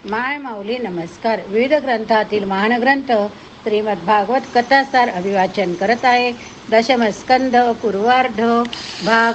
माय माऊली नमस्कार. विविध ग्रंथातील महान ग्रंथ श्रीमद भागवत कथासार अभिवाचन करत आहे. दशमस्कंध पूर्वार्ध भाग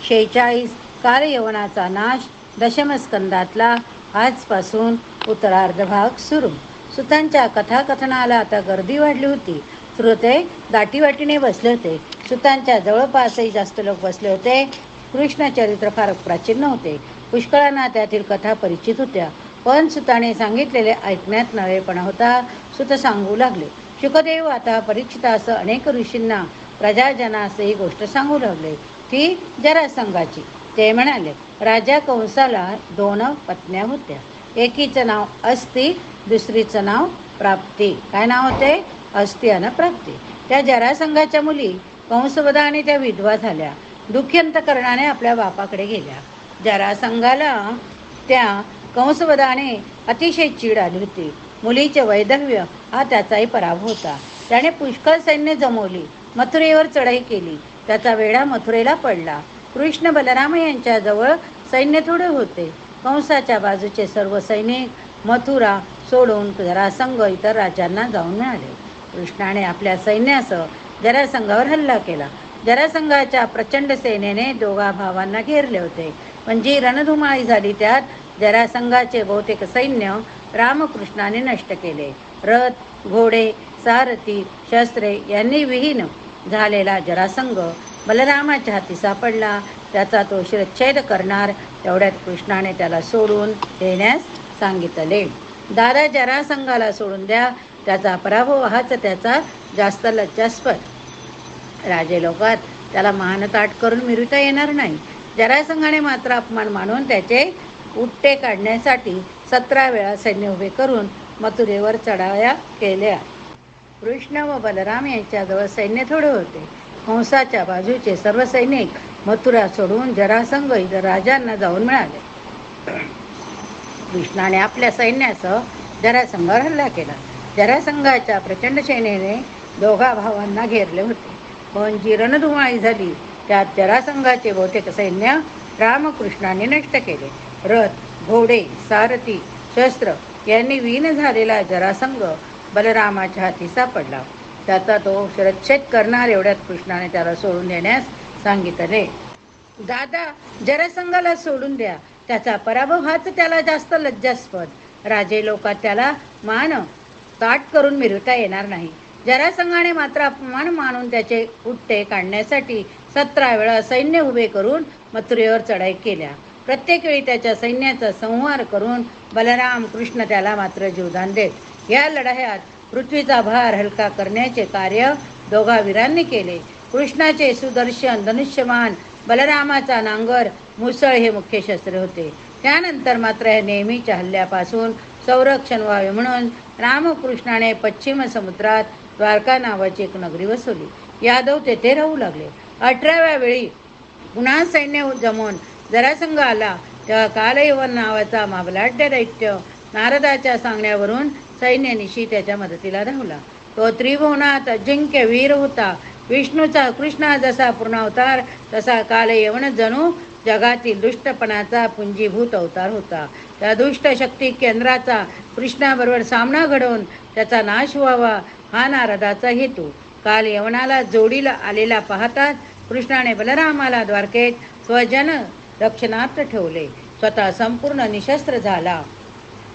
46 काल यवनाचा नाश. दशमस्कंदातला आजपासून उत्तरार्ध भाग सुरू. सुतांच्या कथाकथनाला आता गर्दी वाढली होती. श्रोते दाटीवाटीने बसले होते. सुतांच्या जवळपासही जास्त लोक बसले होते. कृष्ण चरित्र फार प्राचीन नव्हते. पुष्कळांना त्यातील कथा परिचित होत्या, पण सुताने सांगितलेले ऐकण्यात नवेपणा होता. सुत सांगू लागले. शुकदेव आता परीक्षितास अनेक ऋषींना प्रजाजनास ही गोष्ट सांगू लागले, ती जरासंघाची. ते म्हणाले, राजा कंसाला 2 पत्न्या होत्या. एकीचं नाव अस्ती, दुसरीचं नाव प्राप्ती. काय नाव होते? अस्ती आणि प्राप्ती. त्या जरासंघाच्या मुली कंसवधाने त्या विधवा झाल्या. दुःख्यंतकरणाने आपल्या बापाकडे गेल्या. जरासंघाला त्या कंसवधाने अतिशय चीड आली होती. मुलीचे वैधव्य हा त्याचाही पराभव होता. त्याने पुष्कळ सैन्य जमवली, मथुरेवर चढाई केली. त्याचा वेढा मथुरेला पडला. कृष्ण बलराम यांच्याजवळ सैन्य थोडे होते. कंसाच्या बाजूचे सर्व सैनिक मथुरा सोडून जरासंघ इतर राज्यांना जाऊन मिळाले. कृष्णाने आपल्या सैन्यासह जरासंघावर हल्ला केला. जरासंघाच्या प्रचंड सेनेने 2 भावांना घेरले होते, पण जी रणधुमाळी झाली त्यात जरासंघाचे बहुतेक सैन्य रामकृष्णाने नष्ट केले. रथ, घोडे, सारथी, शस्त्रे यांनी विहीन झालेला जरासंघ बलरामाच्या हाती सापडला. त्याचा तो शिरच्छेद करणार. तेवढ्यात कृष्णाने त्याला सोडून देण्यास सांगितले. दादा जरासंघाला सोडून द्या, त्याचा पराभव हाच त्याचा जास्त लज्जास्पद. राजे लोकात त्याला मानताट करून मिरवता येणार नाही. जरासंघाने मात्र अपमान मानून त्याचे उट्टे काढण्यासाठी 17 वेळा सैन्य उभे करून मथुरेवर चढाया केल्या. कृष्ण व बलराम यांच्याजवळ सैन्य थोडे होते. कंसाच्या बाजूचे सर्व सैनिक मथुरा सोडून जरासंघ इतर राजांना जाऊन मिळाले. कृष्णाने आपल्या सैन्यासह जरासंघावर हल्ला केला. जरासंघाच्या प्रचंड सेनेने 2 भावांना घेरले होते, पण जी रणधुमाळी झाली त्यात जरासंघाचे बहुतेक सैन्य रामकृष्णाने नष्ट केले. रथ, घोडे, सारथी, शस्त्र यांनी विहीन झालेला जरासंघ बलरामाच्या हाती सापडला. त्याचा तो शिरच्छेद करणार. एवढ्यात कृष्णाने त्याला सोडून देण्यास सांगितले. दादा जरासंघाला सोडून द्या, त्याचा पराभव हाच त्याला जास्त लज्जास्पद. राजे लोकात त्याला मान ताट करून मिरवता येणार नाही. जरासंघाने मात्र अपमान मानून त्याचे उट्टे काढण्यासाठी 17 वेळा सैन्य उभे करून मथुरेवर चढाई केल्या. प्रत्येक वेळी त्याच्या सैन्याचा संहार करून बलराम कृष्ण त्याला मात्र जीवदान देत. या लढायात पृथ्वीचा भार हलका करण्याचे कार्य 2 वीरांनी केले. कृष्णाचे सुदर्शन धनुष्यबाण, बलरामाचा नांगर, मुसळ हे मुख्य शस्त्रे होते. त्यानंतर मात्र या नेहमीच्या हल्ल्यापासून संरक्षण व्हावे म्हणून रामकृष्णाने पश्चिम समुद्रात द्वारका नावाची एक नगरी वसवली. यादव तेथे राहू लागले. 18व्या वेळी पुन्हा सैन्य जमवून जरासंघ आला तेव्हा कालयवन नावाचा माबलाढ्य दैत्य नारदाच्या सांगण्यावरून सैन्यनिशी त्याच्या मदतीला धावला. तो त्रिभुवनात अजिंक्य वीर होता. विष्णूचा कृष्णा जसा पूर्ण अवतार तसा कालयवन जणू जगातील दुष्टपणाचा पुंजीभूत अवतार होता. त्या दुष्ट शक्ती केंद्राचा कृष्णाबरोबर सामना घडवून त्याचा नाश व्हावा हा नारदाचा हेतू. काल यवनाला जोडीला आलेला पाहताच कृष्णाने बलरामाला द्वारकेत स्वजन रक्षणार्थ ठेवले. स्वतः संपूर्ण निशस्त्र झाला.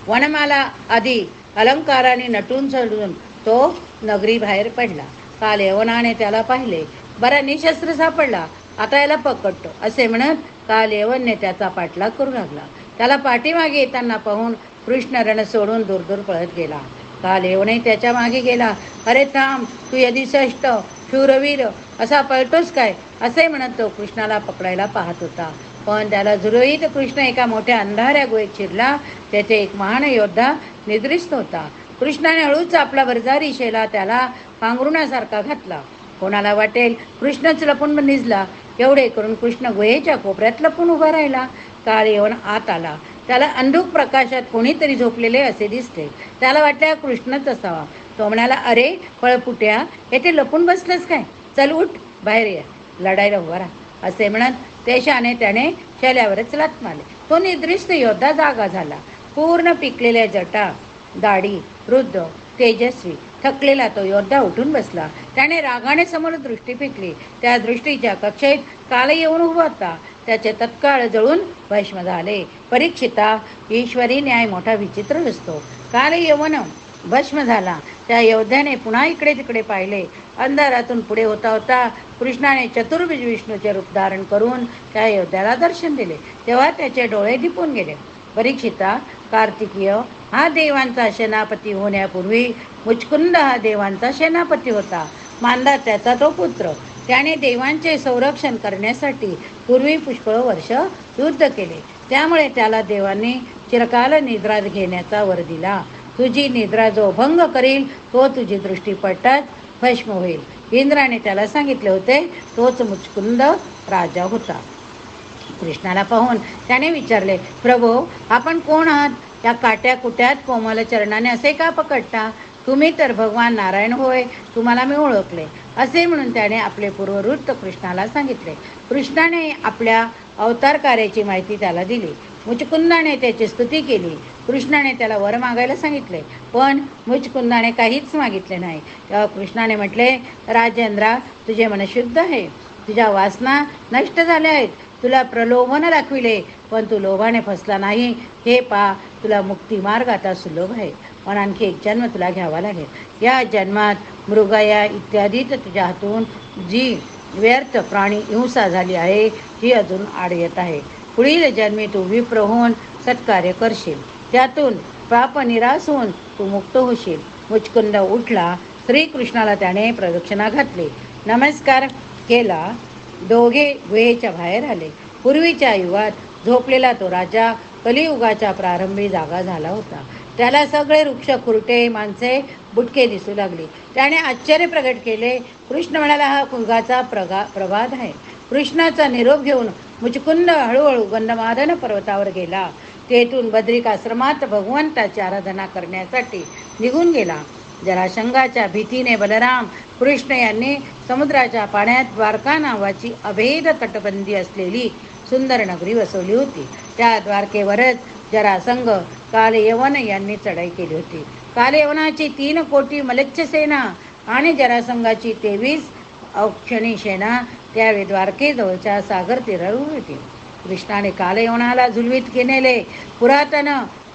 वनमाला आधी अलंकाराने नटून चढून तो नगरी बाहेर पडला. काल यवनाने त्याला पाहिले. बरा निशस्त्र सापडला, आता याला पकडतो असे म्हणत काल यवनने त्याचा पाठलाग करू लागला. त्याला पाठीमागे येताना पाहून कृष्ण रण सोडून दूर दूर पळत गेला. काल यवनही त्याच्या मागे गेला. अरे थांब, तू यदिश्रेष्ठ शूरवीर असा पळतोस काय असे म्हणत तो कृष्णाला पकडायला पाहत होता. पण त्याला झुरळीत कृष्ण एका मोठ्या अंधाऱ्या गुहेत शिरला. तेथे एक महान योद्धा निद्रिस्त होता. कृष्णाने हळूच आपला भरजारी शेला त्याला पांघरुणासारखा घातला. कोणाला वाटेल कृष्णच लपून निजला. एवढे करून कृष्ण गुहेच्या कोपऱ्यात लपून उभा राहिला. काल यवन आत आला. त्याला अंधुक प्रकाशात कोणीतरी झोपलेले असे दिसले. त्याला वाटले कृष्णच असावा. तो म्हणाला, अरे पळपुट्या, येथे लपून बसलंस काय? चल उठ, बाहेर ये, लढायला उभा राहा असे म्हणत देशाने त्याने शेल्यावरच लाथ मारली. तो निद्रिस्त योद्धा जागा झाला. पूर्ण पिकलेल्या जटा, दाढी, वृद्ध, तेजस्वी, थकलेला तो योद्धा उठून बसला. त्याने रागाने समोर दृष्टी फेकली. त्या दृष्टीच्या कक्षेत काल येऊन उभा होता. त्याचे तत्काळ जळून भस्म झाले. परीक्षिता, ईश्वरी न्याय मोठा विचित्र असतो. काल यवन भस्म झाला. त्या योद्ध्याने पुन्हा इकडे तिकडे पाहिले. अंधारातून पुढे होता होता कृष्णाने चतुर्भुज विष्णूचे रूप धारण करून त्या योद्ध्याला दर्शन दिले. तेव्हा त्याचे डोळे दिपून गेले. परीक्षिता, कार्तिकीय हा देवांचा सेनापती होण्यापूर्वी मुचकुंद हा देवांचा सेनापती होता. मांदा त्याचा तो पुत्र. त्याने देवांचे संरक्षण करण्यासाठी पूर्वी पुष्कळ वर्ष युद्ध केले. त्यामुळे त्याला देवांनी चिरकाल निद्रा घेण्याचा वर दिला. तुझी निद्रा जो भंग करील तो तुझी दृष्टी पडताच भस्म होईल. इंद्राने त्याला सांगितले होते. तोच मुचकुंद राजा होता. कृष्णाला पाहून त्याने विचारले, प्रभो, आपण कोण आहात? या काट्या कुट्यात कोमल चरणाने असे का पकडता? तुम्ही तर भगवान नारायण होय, तुम्हाला मी ओळखले. असे म्हणून त्याने आपले पूर्ववृत्त कृष्णाला सांगितले. कृष्णाने आपल्या अवतार कार्याची माहिती त्याला दिली. मुचकुंदाने त्याची स्तुती केली. कृष्णाने त्याला वर मागायला सांगितले, पण मुचकुंदाने काहीच मागितले नाही. तेव्हा कृष्णाने म्हटले, राजेंद्रा, तुझे मन शुद्ध आहे. तुझ्या वासना नष्ट झाल्या आहेत. तुला प्रलोभन दाखविले, पण तू लोभाने फसला नाही. हे पा, तुला मुक्ती मार्ग आता सुलभ आहे. पण आणखी एक जन्म तुला घ्यावा लागेल. या जन्मात मृगया इत्यादीत तुझ्या हातून जी व्यर्थ प्राणी हिंसा झाली आहे ही अजून आड येत आहे. पुढील जन्मी तू विप्र होऊन सत्कार्य करशील. त्यातून पाप निराश होऊन तू मुक्त होशील. मुचकुंद उठला. श्रीकृष्णाला त्याने प्रदक्षिणा घातली, नमस्कार केला. दोघे गुहेच्या बाहेर आले. पूर्वीच्या युगात झोपलेला तो राजा कलियुगाच्या प्रारंभी जागा झाला होता. त्याला सगळे वृक्ष, खुरटे, माणसे, बुटके दिसू लागली. त्याने आश्चर्य प्रगट केले. कृष्ण म्हणाला, हा युगाचा प्रभात आहे. कृष्णाचा निरोप घेऊन मुचकुंद हळूहळू गंधमादन पर्वतावर गेला. तेथून बद्रिकाश्रमात भगवंताची आराधना करण्यासाठी निघून गेला. जरासंघाच्या भीतीने बलराम, कृष्ण यांनी समुद्राच्या पाण्यात द्वारका नावाची अभेद तटबंदी असलेली सुंदर नगरी वसवली होती. त्या द्वारकेवरच जरासंघ, कालयवन यांनी चढाई केली होती. कालयवनाची 3 कोटी मल्लच्छ सेना आणि जरासंघाची 23 औक्षणी सेना त्यावेळी द्वारकेजवळच्या सागर तीरावर होती. कृष्णाने कालयवनाला झुलवीत नेले. पुरातन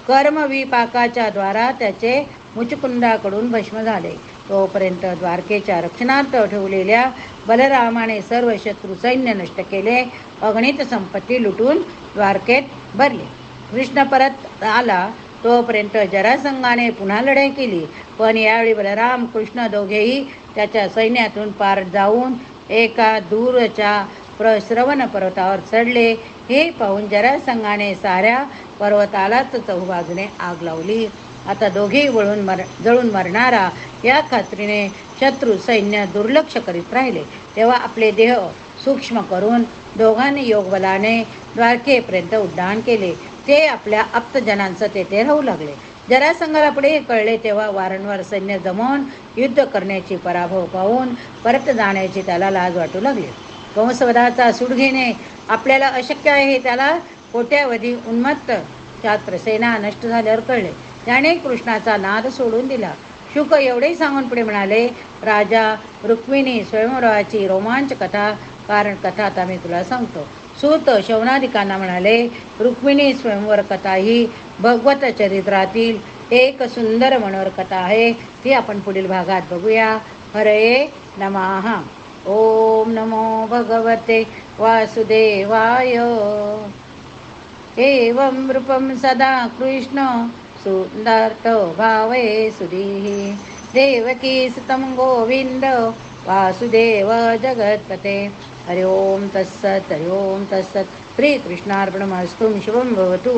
कर्मविपाकाच्या द्वारा त्याचे मुचकुंदाकडून भस्म झाले. तोपर्यंत द्वारकेच्या रक्षणार्थ ठेवलेल्या बलरामाने सर्व शत्रू सैन्य नष्ट केले. अगणित संपत्ती लुटून द्वारकेत भरली. कृष्ण परत आला तोपर्यंत जरासंघाने पुन्हा लढाई केली. पण यावेळी बलराम, कृष्ण दोघेही त्याच्या सैन्यातून पार जाऊन एका दूरच्या प्रश्रवण पर्वतावर चढले. हे पाहून जरासंघाने साऱ्या पर्वतालाच चहूबाजूने आग लावली. आता दोघेही जळून मरणारा या खात्रीने शत्रू सैन्य दुर्लक्ष करीत राहिले. तेव्हा आपले देह सूक्ष्म करून दोघांनी योगबलाने द्वारकेपर्यंत उड्डाण केले. ते आपल्या आप्तजनांचं तेथे राहू लागले. जरासंघाला पुढे कळले तेव्हा वारंवार सैन्य जमवून युद्ध करण्याची पराभव पाहून परत जाण्याची त्याला लाज वाटू लागली. कंसवधाचा सूड घेणे आपल्याला अशक्य आहे हे त्याला कोट्यावधी उन्मत्त छात्रसेना नष्ट झाल्यावर कळले. त्याने कृष्णाचा नाद सोडून दिला. शुक एवढे सांगून पुढे म्हणाले, राजा, रुक्मिणी स्वयंवराची रोमांच कथा, कारण कथा आता मी तुला सांगतो. सूत शौनादिकांना म्हणाले, रुक्मिणी स्वयंवर कथा ही भगवत चरित्रातील एक सुंदर मनोहर कथा आहे. ती आपण पुढील भागात बघूया. हरये नमः. ओम नमो भगवते वासुदेवाय. एवं रूपं सदा कृष्ण सुंदरत भावे सुधीः. देवकी सुतं गोविंद वासुदेव जगत्पते. हरि ओम तत्सत्. हरि ओम तत्सत्. श्रीकृष्णार्पणमस्तु. शुभं भवतु.